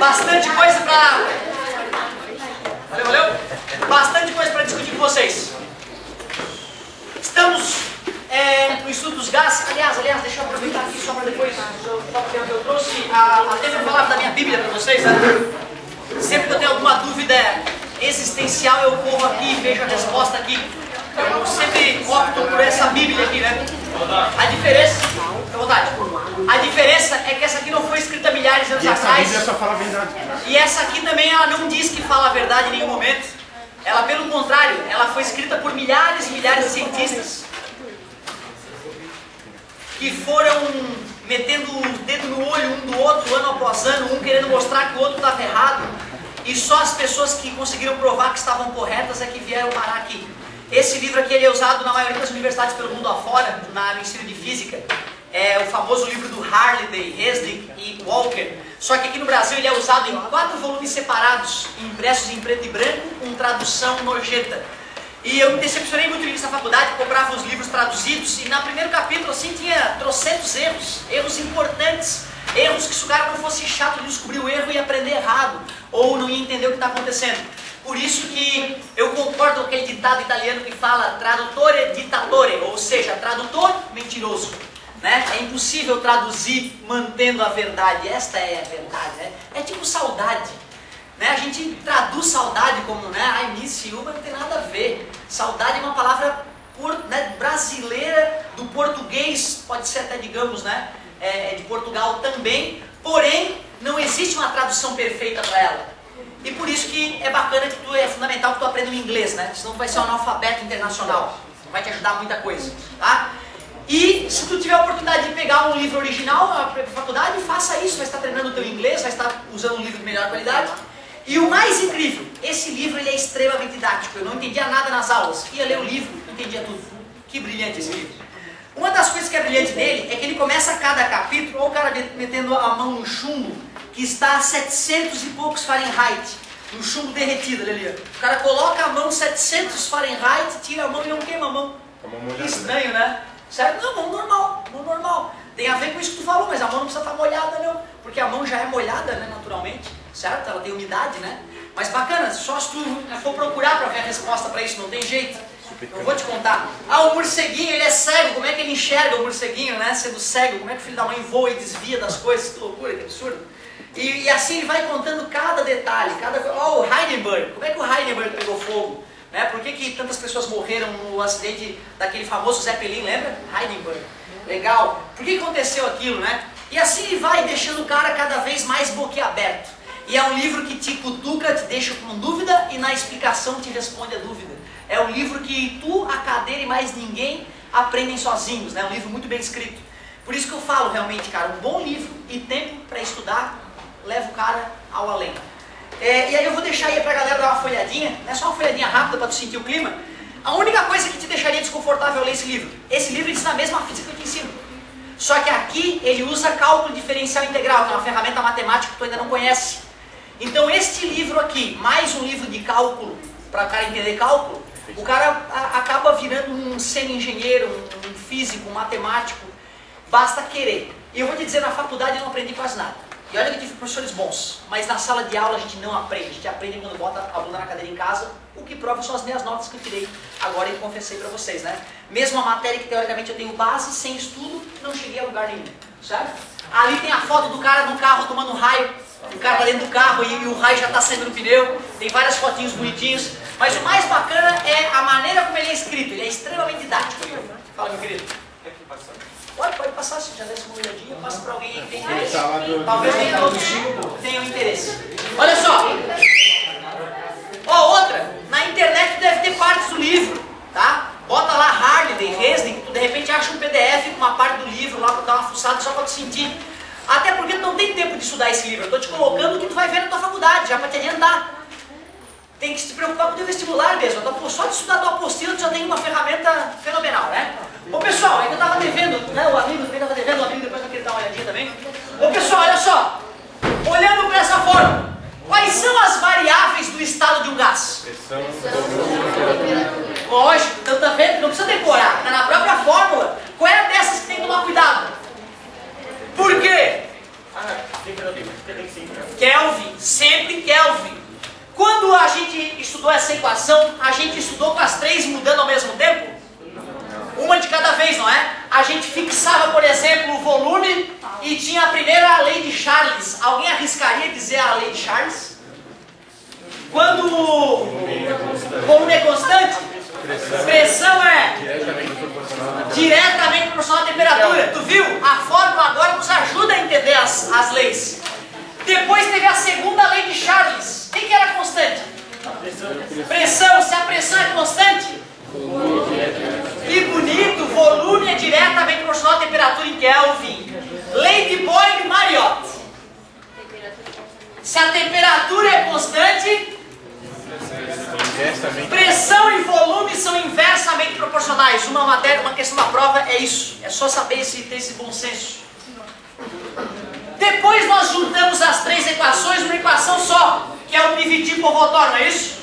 Bastante coisa pra... Valeu? Bastante coisa pra discutir com vocês. Estamos no estudo dos gases. Aliás, deixa eu aproveitar aqui só para depois. Eu trouxe até para falar da minha Bíblia para vocês, né? Sempre que eu tenho alguma dúvida existencial, eu corro aqui e vejo a resposta aqui. Eu sempre opto por essa Bíblia aqui, né? A diferença... Fica à vontade. A diferença é que essa aqui não foi escrita milhares de anos atrás. Bíblia só fala a verdade. E essa aqui também ela não diz que fala a verdade em nenhum momento. Ela, pelo contrário, ela foi escrita por milhares e milhares de cientistas que foram metendo o dedo no olho um do outro, ano após ano, um querendo mostrar que o outro estava errado. E só as pessoas que conseguiram provar que estavam corretas é que vieram parar aqui. Esse livro aqui ele é usado na maioria das universidades pelo mundo afora, no ensino de física. É o famoso livro do Halliday, Resnick e Walker. Só que aqui no Brasil ele é usado em 4 volumes separados, impressos em preto e branco, com tradução nojenta. E eu me decepcionei muito nisso na faculdade, comprava os livros traduzidos e no primeiro capítulo assim tinha trocentos erros importantes, erros que se o cara não fosse chato de descobrir o erro ia aprender errado, ou não ia entender o que está acontecendo. Por isso que eu concordo com aquele ditado italiano que fala tradutore dittatore, ou seja, tradutor mentiroso. Né? É impossível traduzir mantendo a verdade, esta é a verdade, né? É tipo saudade. Né? A gente traduz saudade como, né? I miss you, mas não tem nada a ver. Saudade é uma palavra brasileira do português, pode ser até, digamos, né? De Portugal também, porém não existe uma tradução perfeita para ela. E por isso que é bacana que é fundamental que tu aprenda o inglês, né? Senão tu vai ser um analfabeto internacional, vai te ajudar muita coisa, tá? E se tu tiver a oportunidade de pegar um livro original na faculdade, faça isso, vai estar treinando o teu inglês, vai estar usando um livro de melhor qualidade. E o mais incrível, esse livro ele é extremamente didático, eu não entendia nada nas aulas, ia ler o livro, entendia tudo. Que brilhante esse livro. Uma das coisas que é brilhante dele é que ele começa cada capítulo, ou o cara metendo a mão no chumbo, que está a 700 e poucos Fahrenheit, no chumbo derretido ali. O cara coloca a mão 700 Fahrenheit, tira a mão e não queima a mão. Que estranho, né? Certo? Não, mão normal. Tem a ver com isso que tu falou, mas a mão não precisa estar molhada, não. Porque a mão já é molhada, né, naturalmente. Certo? Ela tem umidade, né? Mas bacana, só se tu for procurar para ver a resposta para isso, não tem jeito. Eu vou te contar. O morceguinho, ele é cego, como é que ele enxerga o morceguinho, né? Sendo cego, como é que o filho da mãe voa e desvia das coisas? Que loucura, que absurdo. E assim ele vai contando cada detalhe, o Hindenburg, como é que o Hindenburg pegou fogo? Né? Por que tantas pessoas morreram no acidente daquele famoso Zeppelin, lembra? Hindenburg. Legal. Por que aconteceu aquilo, né? E assim ele vai deixando o cara cada vez mais boquiaberto. E é um livro que te cutuca, te deixa com dúvida e na explicação te responde a dúvida. É um livro que tu, a cadeira e mais ninguém aprendem sozinhos, né? Um livro muito bem escrito. Por isso que eu falo realmente, cara, um bom livro e tempo para estudar leva o cara ao além. E aí eu vou deixar aí pra galera dar uma folhadinha, né? Só uma folhadinha rápida para tu sentir o clima. A única coisa que te deixaria desconfortável é ler esse livro. Esse livro ensina a mesma física que eu te ensino. Só que aqui ele usa cálculo diferencial integral, que é uma ferramenta matemática que tu ainda não conhece. Então este livro aqui, mais um livro de cálculo, para o cara entender cálculo, o cara acaba virando um semi-engenheiro, um físico, um matemático. Basta querer. E eu vou te dizer, na faculdade eu não aprendi quase nada. E olha que eu tive professores bons, mas na sala de aula a gente não aprende. A gente aprende quando bota a bunda na cadeira em casa, o que prova são as minhas notas que eu tirei agora e confessei para vocês, né? Mesmo a matéria que teoricamente eu tenho base, sem estudo, não cheguei a lugar nenhum, certo? Ali tem a foto do cara no carro tomando raio, o cara tá dentro do carro e o raio já está saindo no pneu, tem várias fotinhos bonitinhos, mas o mais bacana é a maneira como ele é escrito, ele é extremamente didático. Fala, meu querido. Pode passar, se já desse uma olhadinha, passa para alguém aí que tem interesse. Talvez tenha um interesse. Olha só. Outra, na internet deve ter partes do livro, tá? Bota lá Halliday, Resnick, tu de repente acha um PDF com uma parte do livro lá para dar uma fuçada só para tu sentir. Até porque tu não tem tempo de estudar esse livro, eu estou te colocando o que tu vai ver na tua faculdade, já para te adiantar. Tem que se preocupar com o teu vestibular mesmo, só de estudar a tua apostila tu já tem uma ferramenta fenomenal, né? Ô pessoal, ainda estava devendo, né? O amigo também estava devendo, o amigo depois vai querer dar uma olhadinha também. Ô pessoal, olha só, olhando para essa forma, quais são as variáveis do estado de um gás? Lógico, então tá vendo? Não precisa decorar, está na própria fórmula. Qual é a dessas que tem que tomar cuidado? Por quê? Kelvin, sempre Kelvin. Quando a gente estudou essa equação, a gente estudou com as três mudando ao mesmo tempo? Uma de cada vez, não é? A gente fixava, por exemplo, o volume e tinha a primeira lei de Charles. Alguém arriscaria dizer a lei de Charles? Quando o volume é constante, pressão é diretamente proporcional à temperatura. Tu viu? A fórmula agora nos ajuda a entender as leis. Depois teve a segunda lei de Charles. O que era constante? Pressão. Se a pressão é constante, que bonito, volume é diretamente proporcional à temperatura em Kelvin. Lei de Boyle-Mariotte. Se a temperatura é constante, pressão e volume são inversamente proporcionais. Uma questão da prova é isso. É só saber ter esse bom senso. Depois nós juntamos as três equações numa equação só, que é o PVT-Povodó, não é isso?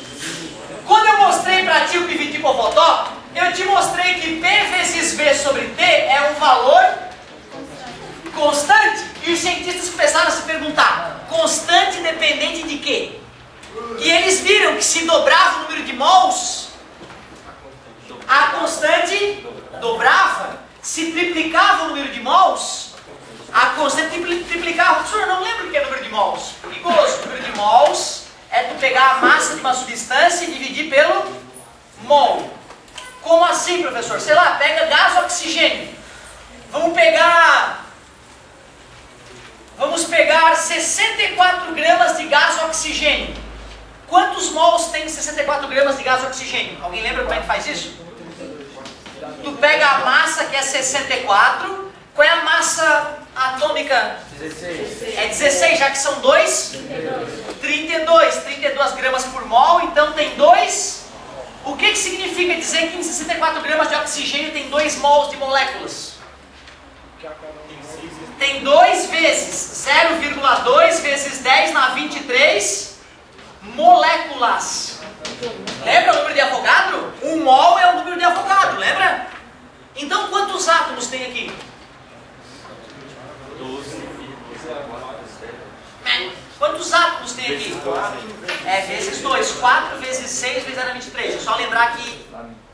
Quando eu mostrei para ti o PVT-Povodó, eu te mostrei que P vezes V sobre T é um valor constante. E os cientistas começaram a se perguntar, constante dependente de quê? E eles viram que se dobrava o número de mols, a constante dobrava. Se triplicava o número de mols, a constante triplicava. Professor, eu não lembro o que é número de mols. Perigoso. O número de mols é tu pegar a massa de uma substância e dividir pelo mol. Como assim, professor? Sei lá, pega gás ou oxigênio. Vamos pegar 64 gramas de gás oxigênio. Quantos mols tem 64 gramas de gás oxigênio? Alguém lembra como é que faz isso? Tu pega a massa que é 64. Qual é a massa atômica? 16. É 16, já que são 2? 32 gramas por mol, então tem 2. O que significa dizer que em 64 gramas de oxigênio tem 2 mols de moléculas? Tem 2 vezes 0,2 vezes 10 na 23 moléculas. Lembra o número de Avogadro? 1 mol é o número de Avogadro, lembra? Então quantos átomos tem aqui? 12. Quantos átomos tem aqui? É vezes 2. 4 vezes 6 vezes 0 a 23. É só lembrar que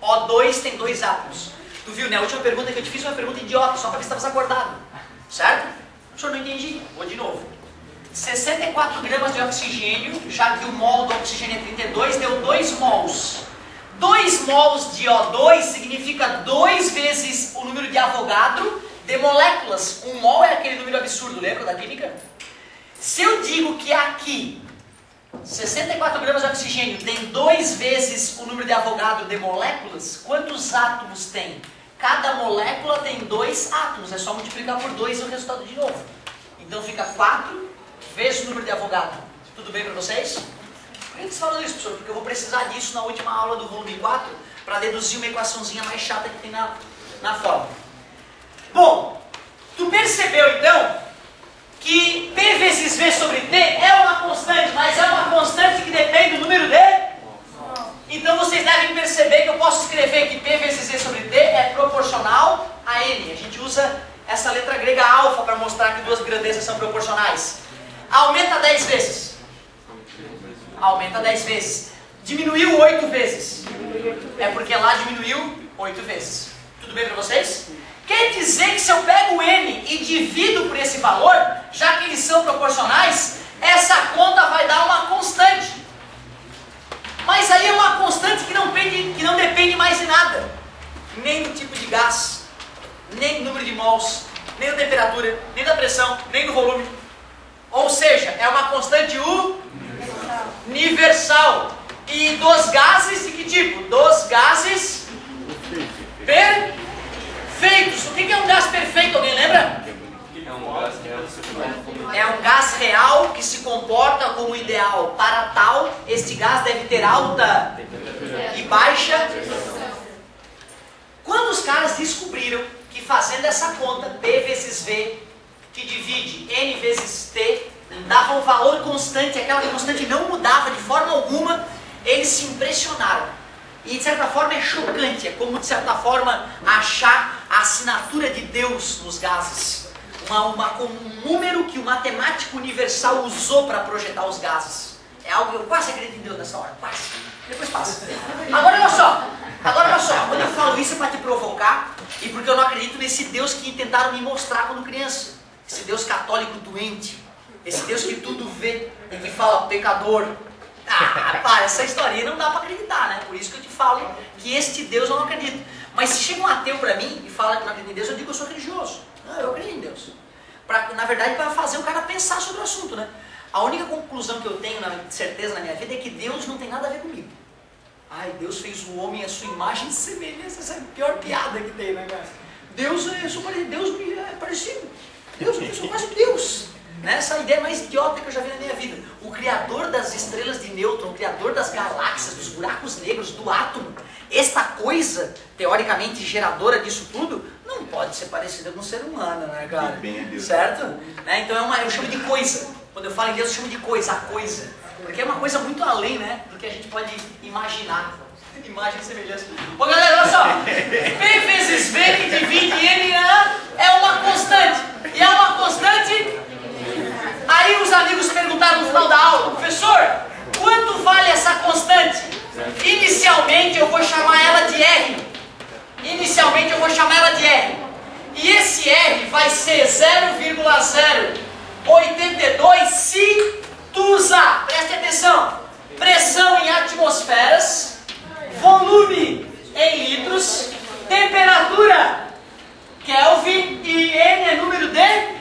O2 tem 2 átomos. Tu viu, né? A última pergunta que eu te fiz foi uma pergunta idiota, só para ver se estavas acordado. Certo? O senhor não entendi. Vou de novo. 64 gramas de oxigênio, já que o mol do oxigênio é 32, deu 2 mols. 2 mols de O2 significa 2 vezes o número de Avogadro de moléculas. 1 mol é aquele número absurdo, lembra da química? Se eu digo que aqui 64 gramas de oxigênio tem 2 vezes o número de Avogadro de moléculas, quantos átomos tem? Cada molécula tem 2 átomos, é só multiplicar por 2 e o resultado de novo. Então fica 4 vezes o número de Avogadro. Tudo bem para vocês? Por que vocês falam isso, professor? Porque eu vou precisar disso na última aula do volume 4 para deduzir uma equaçãozinha mais chata que tem na fórmula. Bom, tu percebeu então que P vezes V sobre T é uma constante, mas é uma constante que depende do número de... Então vocês devem perceber que eu posso escrever que P vezes V sobre T é proporcional a N. A gente usa essa letra grega alfa para mostrar que duas grandezas são proporcionais. Aumenta 10 vezes. Aumenta 10 vezes. Diminuiu 8 vezes. É porque lá diminuiu 8 vezes. Tudo bem para vocês? Quer dizer que se eu pego o N e divido por esse valor, já que eles são proporcionais, essa conta vai dar uma constante. Mas aí é uma constante que não depende mais de nada. Nem do tipo de gás, nem do número de mols, nem da temperatura, nem da pressão, nem do volume. Ou seja, é uma constante universal. E dos gases de que tipo? Dos gases perfeitos. O que é um gás perfeito? Alguém lembra? É um gás real que se comporta como ideal. Para tal, este gás deve ter alta e baixa. Quando os caras descobriram que fazendo essa conta, P vezes V, que divide N vezes T, dava um valor constante, aquela constante não mudava de forma alguma, eles se impressionaram. E de certa forma é chocante, é como de certa forma achar a assinatura de Deus nos gases. um número que o matemático universal usou para projetar os gases. É algo que eu quase acredito em Deus nessa hora, quase. Depois passa. Agora olha só, quando eu falo isso é para te provocar e porque eu não acredito nesse Deus que tentaram me mostrar quando criança. Esse Deus católico doente, esse Deus que tudo vê e que fala pecador. Ah, para, essa historinha não dá para acreditar, né? Por isso que eu te falo que este Deus eu não acredito. Mas se chega um ateu para mim e fala que não acredita em Deus, eu digo que eu sou religioso. Não, eu acredito em Deus. Na verdade, para fazer o cara pensar sobre o assunto, né? A única conclusão que eu tenho, certeza na minha vida, é que Deus não tem nada a ver comigo. Ai, Deus fez o homem à sua imagem e semelhança. Essa é a pior piada que tem, né, cara? Deus é parecido. Eu sou quase Deus. Essa é a ideia mais idiota que eu já vi na minha vida. O criador das estrelas de nêutron, o criador das galáxias, dos buracos negros, do átomo, esta coisa, teoricamente geradora disso tudo, não pode ser parecida com um ser humano, né, cara? Certo? Então eu chamo de coisa. Quando eu falo em Deus, eu chamo de coisa, a coisa. Porque é uma coisa muito além, né, do que a gente pode imaginar. Imagem e semelhança. Ô galera, olha só. P vezes V que divide N é uma constante. E é uma constante. Aí os amigos perguntaram no final da aula: professor, quanto vale essa constante? Inicialmente eu vou chamar ela de R. E esse R vai ser 0,082 se tu usar, preste atenção, pressão em atmosferas, volume em litros, temperatura Kelvin e N é número de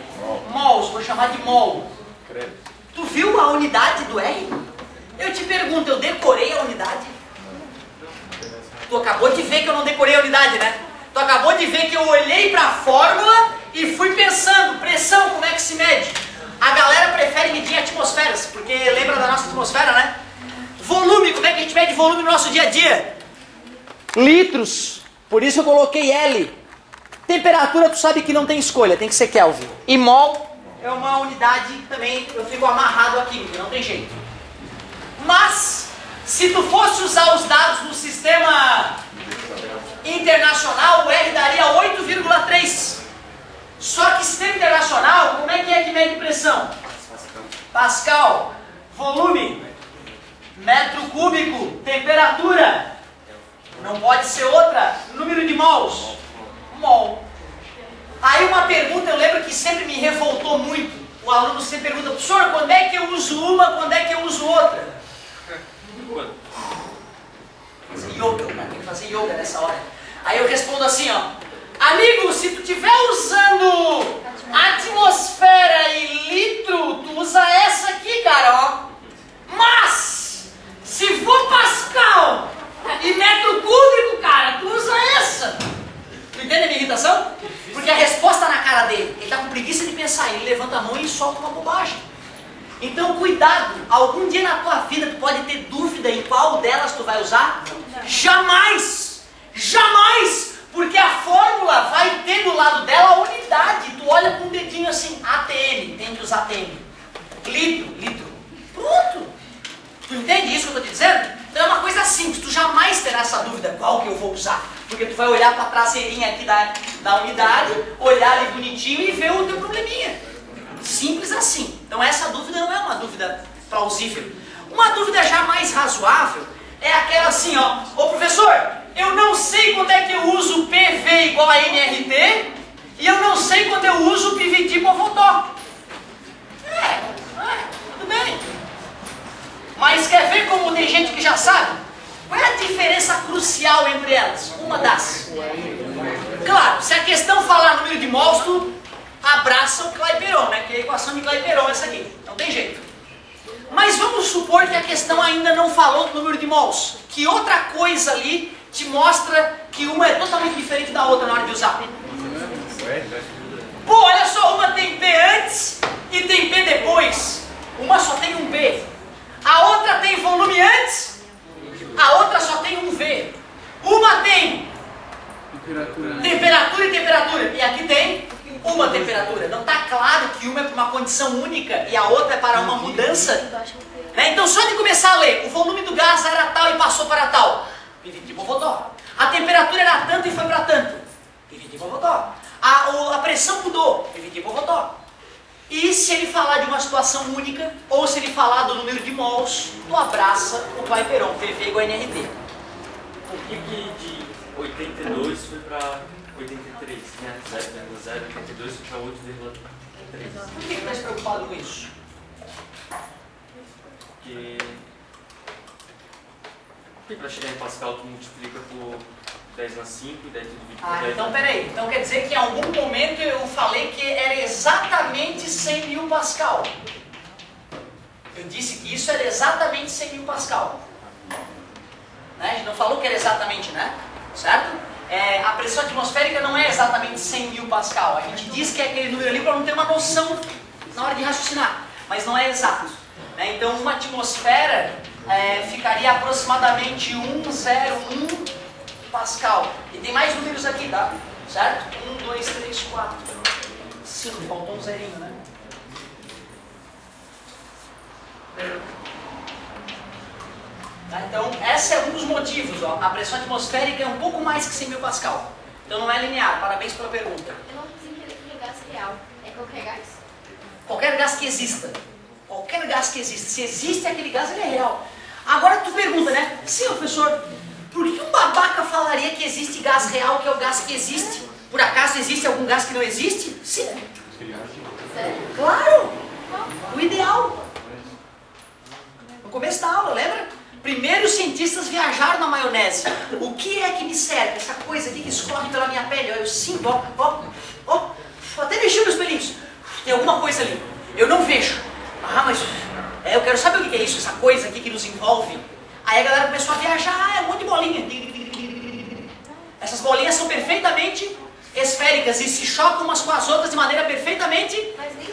mols, vou chamar de mol. Tu viu a unidade do R? Eu te pergunto, eu decorei a unidade? Tu acabou de ver que eu não decorei a unidade, né? Tu acabou de ver que eu olhei para a fórmula e fui pensando, pressão, como é que se mede? A galera prefere medir atmosferas, porque lembra da nossa atmosfera, né? Volume, como é que a gente mede volume no nosso dia a dia? Litros, por isso eu coloquei L. Temperatura, tu sabe que não tem escolha, tem que ser Kelvin. E mol é uma unidade também, eu fico amarrado aqui, não tem jeito. Mas, se tu fosse usar os dados do sistema internacional, o R daria 8,3. Só que sistema internacional, como é que mede pressão? Pascal. Volume. Metro cúbico. Temperatura. Não pode ser outra. Número de mols. Mol. Aí uma pergunta, eu lembro que sempre me revoltou muito. O aluno sempre pergunta: professor, quando é que eu uso uma, quando é que eu uso outra? Fazer yoga nessa hora. Aí eu respondo assim, ó: amigo, se tu estiver usando atmosfera e litro, tu usa essa aqui, cara, ó. Mas, se for Pascal e metro cúbico, cara, tu usa essa. Tu entende a minha irritação? Porque a resposta na cara dele. Ele tá com preguiça de pensar, ele levanta a mão e solta uma bobagem. Então cuidado, algum dia na tua vida tu pode ter dúvida em qual delas tu vai usar? Jamais! Jamais! Porque a fórmula vai ter do lado dela a unidade. Tu olha com um dedinho assim, ATM, tem que usar ATM. Litro. Pronto! Tu entende isso que eu estou te dizendo? Então é uma coisa simples, tu jamais terá essa dúvida, qual que eu vou usar? Porque tu vai olhar para a traseirinha aqui da unidade, olhar ali bonitinho e ver o teu probleminha. Simples assim. Então essa dúvida não é uma dúvida plausível. Uma dúvida já mais razoável é aquela assim, ó: ô professor, eu não sei quando é que eu uso PV igual a NRT e eu não sei quando eu uso PVT por fotó. Tudo bem. Mas quer ver como tem gente que já sabe? Qual é a diferença crucial entre elas? Uma das. Claro, se a questão falar número de mols, tu abraça o Clapeyron, né? Que é a equação de Clapeyron essa aqui. Não tem jeito. Mas vamos supor que a questão ainda não falou do número de mols. Que outra coisa ali te mostra que uma é totalmente diferente da outra na hora de usar. Pô, olha só, uma tem P antes e tem P depois. Uma só tem um B. A outra tem volume antes, a outra só tem um V. Uma tem temperatura e temperatura. E aqui tem uma temperatura. Não está claro que uma é para uma condição única e a outra é para uma mudança? Né? Então só de começar a ler, o volume do gás era tal e passou para tal. PVT por fotó. A temperatura era tanto e foi para tanto. PVT por fotó. A pressão mudou, PVT por Votó. E se ele falar de uma situação única, ou se ele falar do número de mols, tu abraça o Clapeyron, que ele fez igual a NRT. Por que de 82 foi para 83, né? 0,0, 82 foi para 8,3? Por que está preocupado com isso? Porque para chegar em Pascal tu multiplica por 10 na 5 e daí tu divide por 10 então na... peraí. Então quer dizer que em algum momento eu falei que era exatamente 100 mil Pascal. Eu disse que isso era exatamente 100 mil Pascal. Né? A gente não falou que era exatamente, né? Certo? A pressão atmosférica não é exatamente 100 mil Pascal. A gente diz que é aquele número ali para não ter uma noção na hora de raciocinar. Mas não é exato. Né? Então uma atmosfera ficaria aproximadamente 101 Pascal. E tem mais números aqui, tá? Certo? 1, 2, 3, 4, 5. Faltou um zerinho, né? Tá? Então, esse é um dos motivos. Ó. A pressão atmosférica é um pouco mais que 100 mil Pascal. Então não é linear. Parabéns pela pergunta. Eu não consigo entender que é gás real. É qualquer gás? Qualquer gás que exista. Qualquer gás que exista. Se existe aquele gás, ele é real. Agora tu pergunta, né? Sim, professor, por que um babaca falaria que existe gás real, que é o gás que existe? Por acaso existe algum gás que não existe? Sim. Sério? Claro! O ideal. No começo da aula, lembra? Primeiro os cientistas viajaram na maionese. O que é que me serve? Essa coisa aqui que escorre pela minha pele. Eu sinto, ó. Até mexi meus pelinhos. Tem alguma coisa ali. Eu não vejo. Ah, mas eu quero saber o que é isso, essa coisa aqui que nos envolve. Aí a galera começou a viajar, é um monte de bolinha. Essas bolinhas são perfeitamente esféricas e se chocam umas com as outras de maneira perfeitamente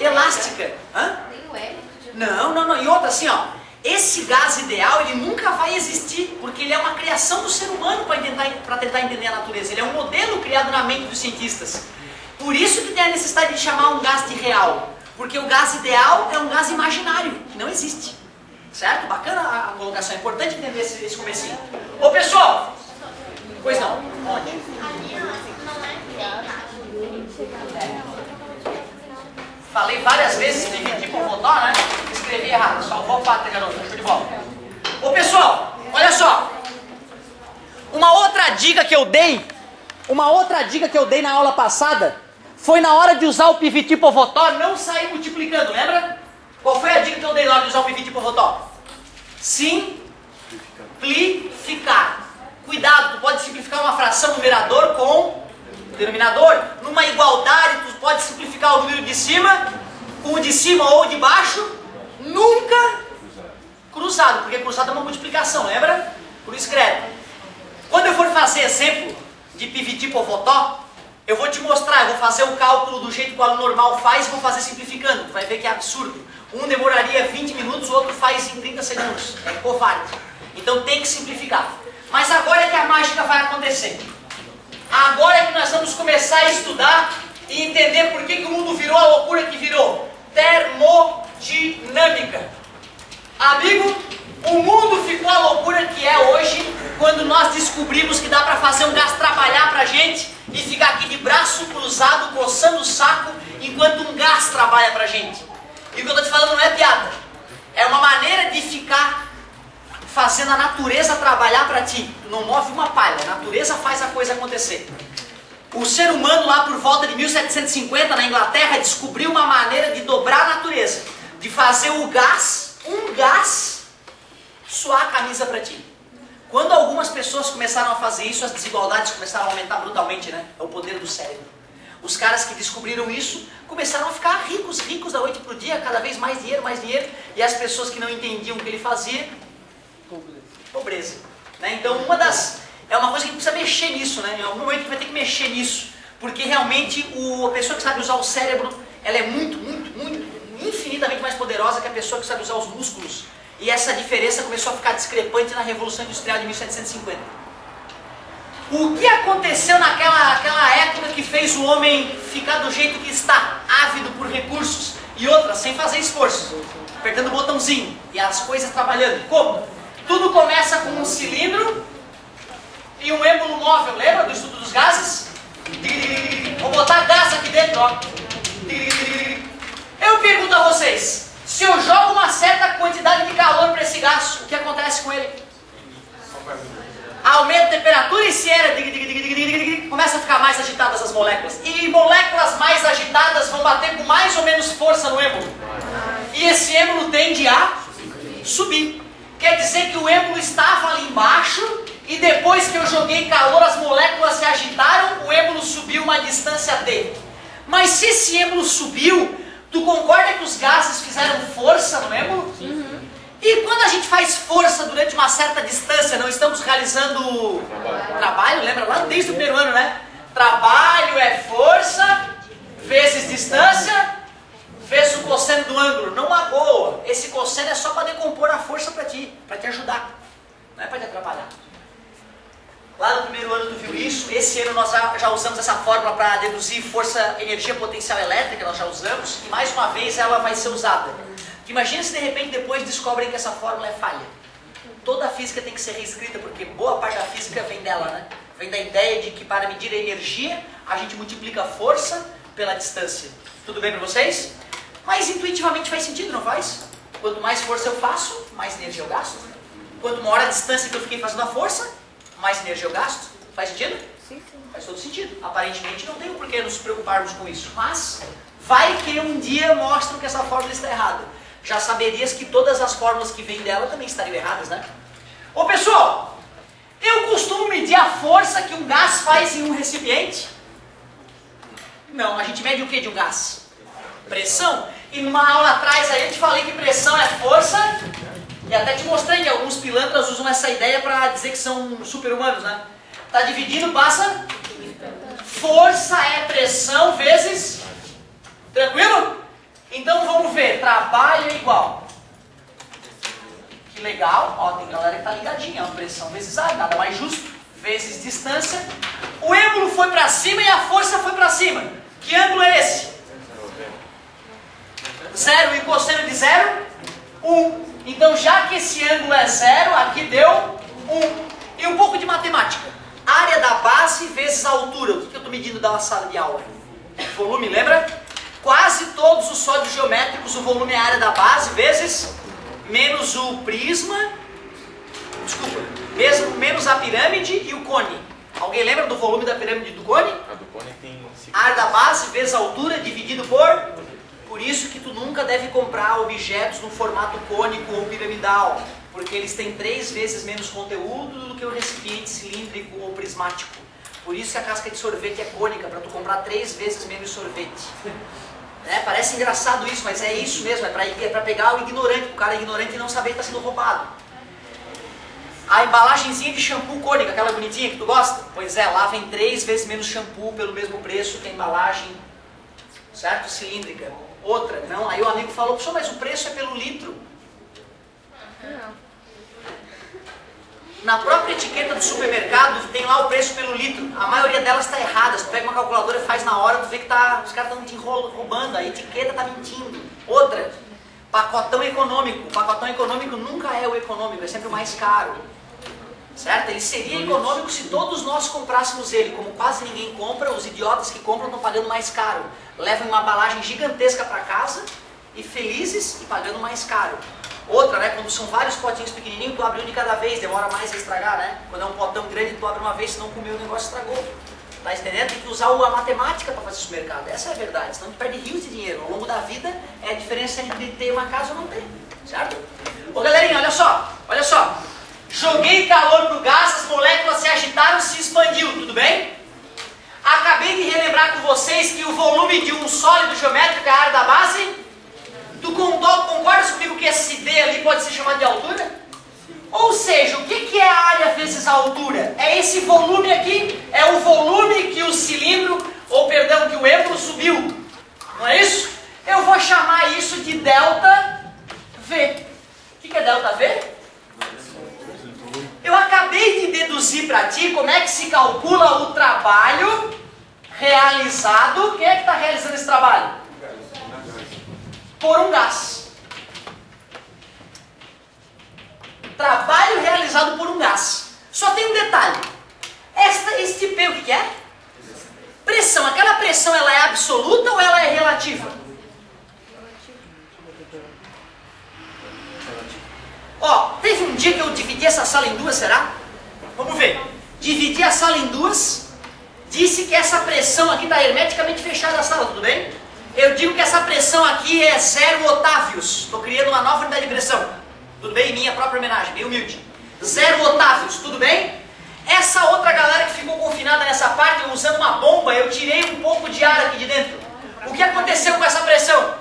elástica. Hã? Nem o hélio? Não. E outra assim, ó. Esse gás ideal, ele nunca vai existir, porque ele é uma criação do ser humano para tentar entender a natureza. Ele é um modelo criado na mente dos cientistas. Por isso que tem a necessidade de chamar um gás de real. Porque o gás ideal é um gás imaginário, que não existe. Certo? Bacana a colocação, é importante entender esse comecinho. Ô pessoal! Pois não. Onde? Falei várias vezes dividir por Votó, né? Escrevi errado, salvou a pátria, garoto. Show de bola. Ô pessoal, olha só. Uma outra dica que eu dei na aula passada foi na hora de usar o PVT por Votó não sair multiplicando, lembra? Qual foi a dica que eu dei na hora de usar o PVT por Votó? Simplificar. Cuidado, tu pode simplificar uma fração numerador com denominador. Numa igualdade, tu pode simplificar o número de cima com o de cima ou de baixo. Nunca cruzado, porque cruzado é uma multiplicação, lembra? Por isso escreve. Quando eu for fazer exemplo de PVT por Votó, eu vou te mostrar, eu vou fazer o cálculo do jeito que o aluno normal faz e vou fazer simplificando. Tu vai ver que é absurdo. Um demoraria 20 minutos, o outro faz em 30 segundos. É covarde. Então tem que simplificar. Mas agora é que a mágica vai acontecer. Agora é que nós vamos começar a estudar e entender por que o mundo virou a loucura que virou. Termodinâmica. Amigo, o mundo ficou a loucura que é hoje quando nós descobrimos que dá para fazer um gás trabalhar pra gente e ficar aqui de braço cruzado, coçando o saco, enquanto um gás trabalha pra gente. E o que eu estou te falando não é piada. É uma maneira de ficar fazendo a natureza trabalhar para ti. Tu não move uma palha, a natureza faz a coisa acontecer. O ser humano lá por volta de 1750 na Inglaterra descobriu uma maneira de dobrar a natureza, de fazer o gás, um gás, suar a camisa para ti. Quando algumas pessoas começaram a fazer isso, as desigualdades começaram a aumentar brutalmente, né? É o poder do cérebro. Os caras que descobriram isso começaram a ficar ricos da noite para o dia, cada vez mais dinheiro, e as pessoas que não entendiam o que ele fazia, pobreza. Né? Então é uma coisa que a gente precisa mexer nisso, né? Em algum momento a gente vai ter que mexer nisso, porque realmente a pessoa que sabe usar o cérebro, ela é infinitamente mais poderosa que a pessoa que sabe usar os músculos. E essa diferença começou a ficar discrepante na Revolução Industrial de 1750. O que aconteceu naquela época que fez o homem ficar do jeito que está, ávido por recursos, e outra, sem fazer esforço, apertando o botãozinho, e as coisas trabalhando? Como? Tudo começa com um cilindro e um êmbolo móvel, lembra do estudo dos gases? Vou botar gás aqui dentro, ó. Eu pergunto a vocês, se eu jogo uma certa quantidade de calor para esse gás, o que acontece com ele? Aumenta a temperatura e se era, começa a ficar mais agitadas as moléculas. E moléculas mais agitadas vão bater com mais ou menos força no êmbolo. E esse êmbolo tende a subir. Quer dizer que o êmbolo estava ali embaixo e depois que eu joguei calor, as moléculas se agitaram, o êmbolo subiu uma distância d. Mas se esse êmbolo subiu, tu concorda que os gases fizeram força no êmbolo? E quando a gente faz força durante uma certa distância, não estamos realizando trabalho, lembra lá desde o primeiro ano, né? Trabalho é força vezes distância vezes o cosseno do ângulo. Não magoa. Esse cosseno é só para decompor a força para te ajudar. Não é para te atrapalhar. Lá no primeiro ano tu viu isso. Esse ano nós já usamos essa fórmula para deduzir força, energia potencial elétrica, nós já usamos. E mais uma vez ela vai ser usada. Imagina se de repente depois descobrem que essa fórmula é falha. Toda a física tem que ser reescrita, porque boa parte da física vem dela, né? Vem da ideia de que para medir a energia, a gente multiplica a força pela distância. Tudo bem para vocês? Mas intuitivamente faz sentido, não faz? Quanto mais força eu faço, mais energia eu gasto. Quanto maior a distância que eu fiquei fazendo a força, mais energia eu gasto. Faz sentido? Sim. Faz todo sentido. Aparentemente não tem por que nos preocuparmos com isso. Mas vai que um dia mostram que essa fórmula está errada. Já saberias que todas as fórmulas que vêm dela também estariam erradas, né? Ô pessoal, eu costumo medir a força que um gás faz em um recipiente? Não, a gente mede o que de um gás? Pressão. E numa aula atrás aí eu te falei que pressão é força, e até te mostrei que alguns pilantras usam essa ideia para dizer que são super-humanos, né? Tá dividindo, passa? Força é pressão vezes... Tranquilo? Então vamos ver, trabalho é igual. Que legal, ó, tem galera que tá ligadinha, ó, pressão vezes área, nada mais justo, vezes distância. O ângulo foi para cima e a força foi para cima. Que ângulo é esse? 0 e cosseno de 0? 1. Então já que esse ângulo é 0, aqui deu 1. E um pouco de matemática. Área da base vezes a altura. O que eu estou medindo da sala de aula? Volume, lembra? Quase todos os sólidos geométricos, o volume é a área da base, vezes menos o prisma, desculpa, menos a pirâmide e o cone. Alguém lembra do volume da pirâmide e do cone? A do cone tem... A área da base vezes a altura dividido por isso que tu nunca deve comprar objetos no formato cônico ou piramidal, porque eles têm 3 vezes menos conteúdo do que o recipiente cilíndrico ou prismático. Por isso que a casca de sorvete é cônica, para tu comprar 3 vezes menos sorvete. Parece engraçado isso, mas é isso mesmo, é para pegar o ignorante, o cara ignorante e não saber que está sendo roubado. A embalagenzinha de shampoo cônica, aquela bonitinha que tu gosta? Pois é, lá vem 3 vezes menos shampoo pelo mesmo preço que a embalagem, certo? Cilíndrica. Outra, não, aí o amigo falou, mas o preço é pelo litro. Não. Na própria etiqueta do supermercado tem lá o preço pelo litro. A maioria delas está errada. Se tu pega uma calculadora e faz na hora, tu vê que os caras estão te roubando. A etiqueta está mentindo. Outra, pacotão econômico. O pacotão econômico nunca é o econômico, é sempre o mais caro. Certo? Ele seria econômico se todos nós comprássemos ele. Como quase ninguém compra, os idiotas que compram estão pagando mais caro. Levam uma embalagem gigantesca para casa e felizes e pagando mais caro. Outra, quando são vários potinhos pequenininhos, tu abre um de cada vez, demora mais a estragar, né? Quando é um potão grande, tu abre uma vez, se não comer o negócio estragou. Tá entendendo? Tem que usar a matemática para fazer isso no mercado. Essa é a verdade, senão tu perde rios de dinheiro. Ao longo da vida, é a diferença entre ter uma casa ou não ter, certo? Ô galerinha, olha só. Joguei calor pro gás, as moléculas se agitaram, se expandiu, tudo bem? Acabei de relembrar com vocês que o volume de um sólido geométrico é a área da base. Tu concordas comigo que esse D ali pode ser chamado de altura? Ou seja, o que é a área vezes a altura? É esse volume aqui, é o volume que o cilindro, que o êmbolo subiu. Não é isso? Eu vou chamar isso de delta V. O que é delta V? Eu acabei de deduzir para ti como é que se calcula o trabalho realizado. Quem é que está realizando esse trabalho? Por um gás. Trabalho realizado por um gás. Só tem um detalhe. Este P o que é? Pressão. pressão, aquela pressão ela é absoluta ou ela é relativa? Ó, teve um dia que eu dividi essa sala em duas, será? Vamos ver. Dividi a sala em duas, disse que essa pressão aqui está hermeticamente fechada a sala, tudo bem? Eu digo que essa pressão aqui é 0 otávios. Estou criando uma nova unidade de pressão. Tudo bem? Em minha própria homenagem, bem humilde. 0 otávios, tudo bem? Essa outra galera que ficou confinada nessa parte, eu usando uma bomba, eu tirei um pouco de ar aqui de dentro. O que aconteceu com essa pressão?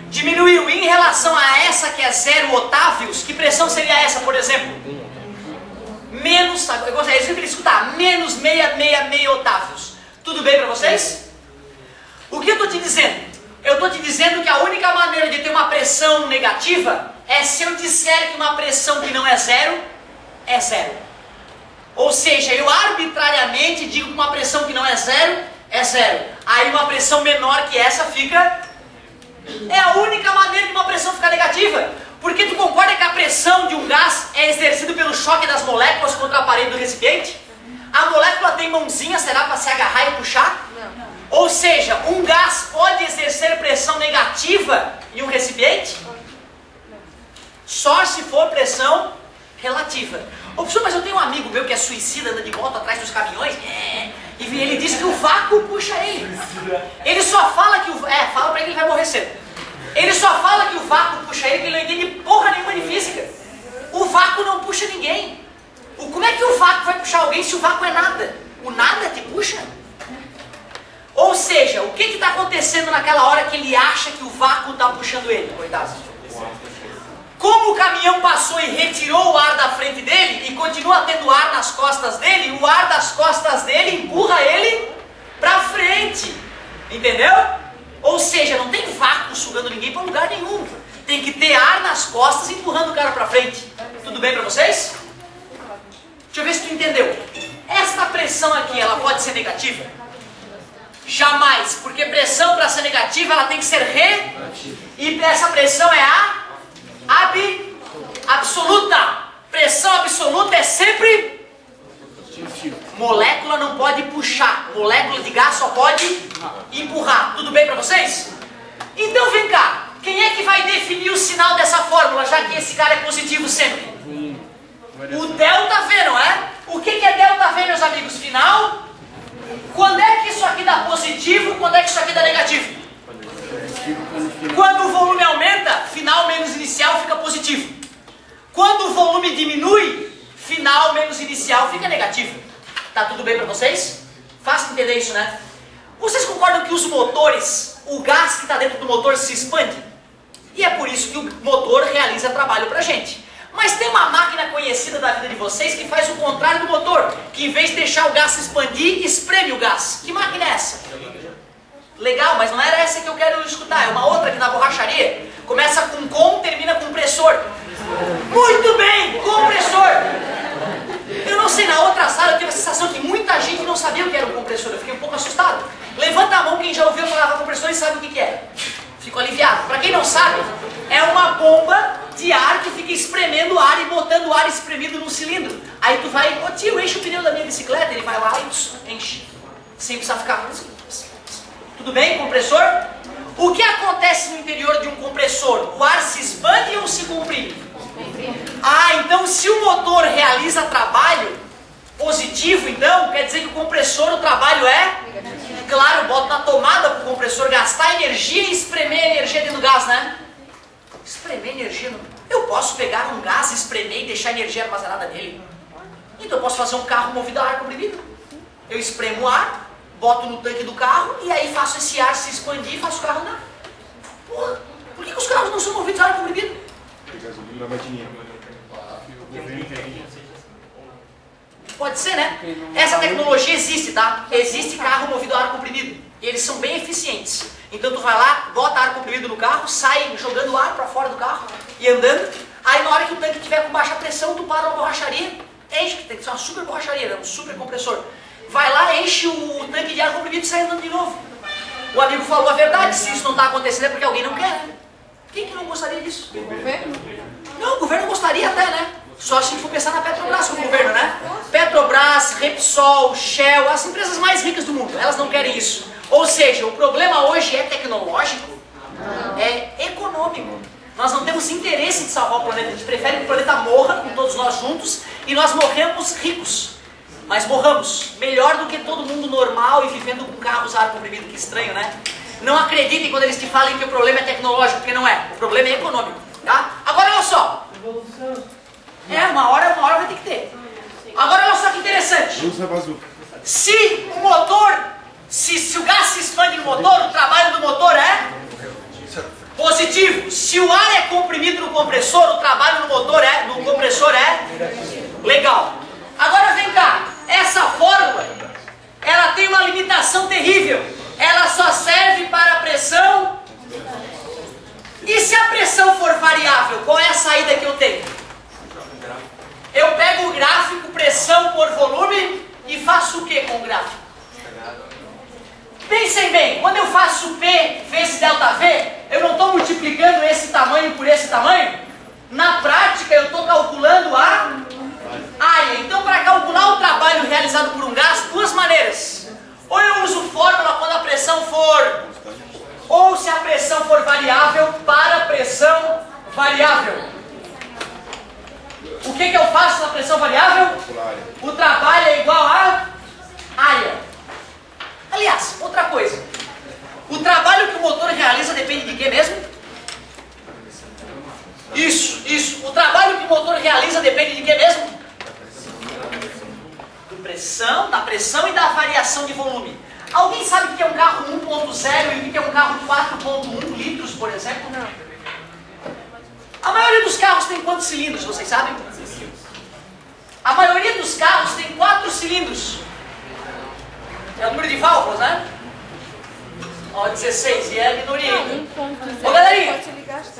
Diminuiu. Em relação a essa que é 0 otávios, que pressão seria essa, por exemplo? Menos, eu sempre queria escutar, menos 666 otávios. Tudo bem para vocês? O que eu estou te dizendo? Eu estou te dizendo que a única maneira de ter uma pressão negativa é se eu disser que uma pressão que não é zero, é zero. Ou seja, eu arbitrariamente digo que uma pressão que não é zero, é zero. Aí uma pressão menor que essa fica... É a única maneira de uma pressão ficar negativa. Porque tu concorda que a pressão de um gás é exercida pelo choque das moléculas contra a parede do recipiente? A molécula tem mãozinha, será para se agarrar e puxar? Não. Ou seja, um gás pode exercer pressão negativa em um recipiente? Só se for pressão relativa. Ô, professor, mas eu tenho um amigo meu que é suicida, anda de moto atrás dos caminhões, e ele diz que o vácuo puxa ele. Ele só fala que o... fala pra ele que ele vai morrer cedo. Ele só fala que o vácuo puxa ele, que ele não entende porra nenhuma de física. O vácuo não puxa ninguém. Como é que o vácuo vai puxar alguém se o vácuo é nada? O nada te puxa? Ou seja, o que está acontecendo naquela hora que ele acha que o vácuo está puxando ele? Coitado. Como o caminhão passou e retirou o ar da frente dele e continua tendo ar nas costas dele, o ar das costas dele empurra ele para frente. Entendeu? Ou seja, não tem vácuo sugando ninguém para lugar nenhum. Tem que ter ar nas costas empurrando o cara para frente. Tudo bem para vocês? Deixa eu ver se tu entendeu. Esta pressão aqui, ela pode ser negativa? Jamais, porque pressão para ser negativa ela tem que ser e essa pressão é a absoluta. Pressão absoluta é sempre molécula não pode puxar, molécula de gás só pode empurrar. Tudo bem para vocês? Então vem cá, quem é que vai definir o sinal dessa fórmula, já que esse cara é positivo sempre? O ΔV, não é? O que é ΔV, meus amigos? Final. Quando é que isso aqui dá positivo, quando é que isso aqui dá negativo? Quando o volume aumenta, final menos inicial fica positivo. Quando o volume diminui, final menos inicial fica negativo. Tá tudo bem para vocês? Fácil entender isso, né? Vocês concordam que os motores, o gás que está dentro do motor se expande? E é por isso que o motor realiza trabalho para a gente. Mas tem uma máquina conhecida da vida de vocês que faz o contrário do motor, que em vez de deixar o gás se expandir, espreme o gás. Que máquina é essa? Legal, mas não era essa que eu quero escutar, é uma outra aqui na borracharia. Começa com com, termina com compressor. Muito bem, compressor! Eu não sei, na outra sala eu tive a sensação que muita gente não sabia o que era um compressor, eu fiquei um pouco assustado. Levanta a mão quem já ouviu falar compressor e sabe o que é. Fico aliviado. Para quem não sabe, é uma bomba de ar que fica espremendo o ar e botando o ar espremido num cilindro. Aí tu vai, ô tio, enche o pneu da minha bicicleta, ele vai lá e enche. Sem precisar ficar... Tudo bem, compressor? O que acontece no interior de um compressor? O ar se expande ou se comprime? Ah, então se o motor realiza trabalho positivo, então, quer dizer que o compressor, o trabalho é? Claro, bota na tomada para o compressor gastar energia e espremer energia dentro do gás, né? Espremer energia? Eu posso pegar um gás, espremer e deixar energia armazenada nele. Então eu posso fazer um carro movido a ar comprimido. Eu espremo o ar, boto no tanque do carro e aí faço esse ar se expandir e faço o carro andar. Porra, por que os carros não são movidos a ar comprimido? Gasolina dá dinheiro. Pode ser, né? Essa tecnologia existe, tá? Existe carro movido a ar comprimido. E eles são bem eficientes. Então tu vai lá, bota ar comprimido no carro, sai jogando ar para fora do carro e andando. Aí na hora que o tanque estiver com baixa pressão, tu para uma borracharia, enche, que tem que ser uma super borracharia, um super compressor. Vai lá, enche o tanque de ar comprimido e sai andando de novo. O amigo falou a verdade, se isso não está acontecendo é porque alguém não quer, né? Quem que não gostaria disso? O governo? Não, o governo gostaria até, né? Só se a gente for pensar na Petrobras como governo, né? Petrobras, Repsol, Shell, as empresas mais ricas do mundo, elas não querem isso. Ou seja, o problema hoje é tecnológico? É econômico. Nós não temos interesse de salvar o planeta, a gente prefere que o planeta morra com todos nós juntos e nós morremos ricos. Mas morramos. Melhor do que todo mundo normal e vivendo com carros a ar comprimido, que estranho, né? Não acreditem quando eles te falem que o problema é tecnológico, porque não é. O problema é econômico, tá? Agora olha só. Uma hora vai ter que ter. Agora olha só que interessante. Usa bazuca. Se o motor, se o gás se expande no motor, o trabalho do motor é positivo. Se o ar é comprimido no compressor, o trabalho no motor no compressor é legal. Agora vem cá, essa fórmula, ela tem uma limitação terrível. Ela só serve para a pressão. E se a pressão for variável, qual é a saída que eu tenho? Eu pego o gráfico pressão por volume e faço o que com o gráfico? Pensem bem, quando eu faço P vezes ΔV, eu não estou multiplicando esse tamanho por esse tamanho? Na prática, eu estou calculando a área. Então, para calcular o trabalho realizado por um gás, duas maneiras. Ou eu uso fórmula quando a pressão for, ou se a pressão for variável, para a pressão variável. O que eu faço na pressão variável? O trabalho é igual a área. Aliás, outra coisa. O trabalho que o motor realiza depende de quê mesmo? Isso. O trabalho que o motor realiza depende de quê mesmo? Da pressão e da variação de volume. Alguém sabe o que é um carro 1.0 e o que é um carro 4.1 litros, por exemplo? Não. A maioria dos carros tem quantos cilindros, vocês sabem? A maioria dos carros tem 4 cilindros. É o número de válvulas, né? Ó, 16, e é a minoria. Ô, galerinha,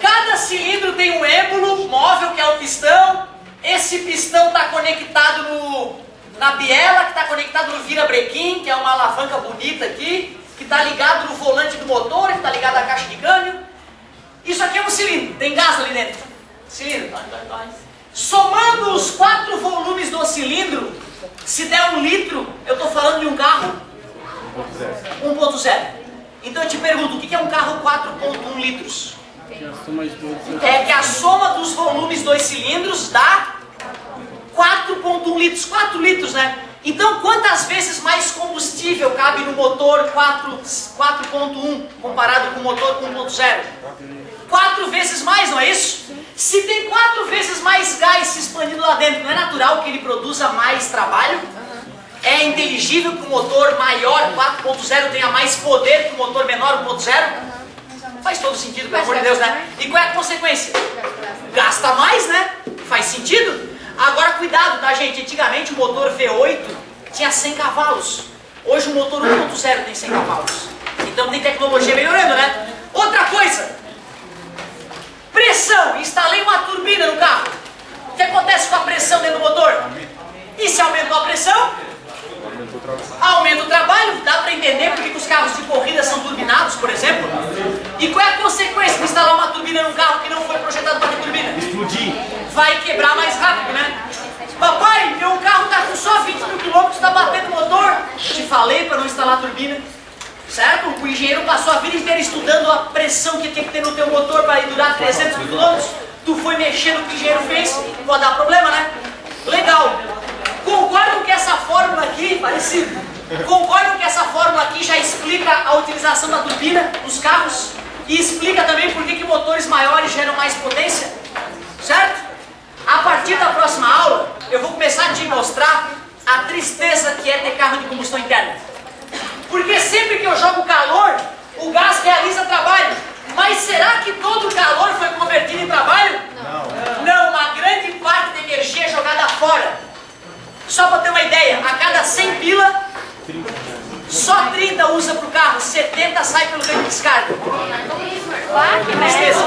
cada cilindro tem um êmbolo móvel, que é o pistão. Esse pistão está conectado na biela, que está conectado no virabrequim, que é uma alavanca bonita aqui, que está ligado no volante do motor, que está ligado à caixa de câmbio. Isso aqui é um cilindro, tem gás ali dentro. Cilindro. Somando os 4 volumes do cilindro, se der 1 litro, eu estou falando de um carro 1.0. Então eu te pergunto, o que é um carro 4.1 litros? É que a soma dos volumes dos cilindros dá 4.1 litros, 4 litros, né? Então quantas vezes mais combustível cabe no motor 4.1 comparado com o motor 1.0? 4 vezes mais, não é isso? Se tem 4 vezes mais gás se expandindo lá dentro, não é natural que ele produza mais trabalho? É inteligível que o motor maior 4.0 tenha mais poder que o motor menor 1.0? Faz todo sentido, pelo amor de Deus, né? E qual é a consequência? Gasta mais, né? Faz sentido? Agora cuidado, tá, gente? Antigamente o motor V8 tinha 100 cavalos. Hoje o motor 1.0 tem 100 cavalos. Então tem tecnologia melhorando, né? Outra coisa. Pressão. Instalei uma turbina no carro. O que acontece com a pressão dentro do motor? E se aumentou a pressão? Aumenta o trabalho. Dá para entender porque que os carros de corrida são turbinados, por exemplo? E qual é a consequência de instalar uma turbina num carro que não foi projetado para ter turbina? Explodir. Vai quebrar mais rápido, né? Papai, meu carro está com só 20 mil quilômetros, está batendo o motor. Te falei para não instalar turbina. Certo? O engenheiro passou a vida inteira estudando a pressão que tem que ter no teu motor para durar 300 mil quilômetros. Tu foi mexer no que o engenheiro fez, pode dar problema, né? Legal. Concordam que essa fórmula aqui, parecido, concordam que essa fórmula aqui já explica a utilização da turbina nos carros? E explica também por que motores maiores geram mais potência? Certo? A partir da próxima aula, eu vou começar a te mostrar a tristeza que é ter carro de combustão interna. Porque sempre que eu jogo calor, o gás realiza trabalho. Mas será que todo o calor foi convertido em trabalho? Não, uma grande parte da energia é jogada fora. Só para ter uma ideia, a cada 100 pila, só 30 usa para o carro, 70 sai pelo ganho de descarga. Tristeza.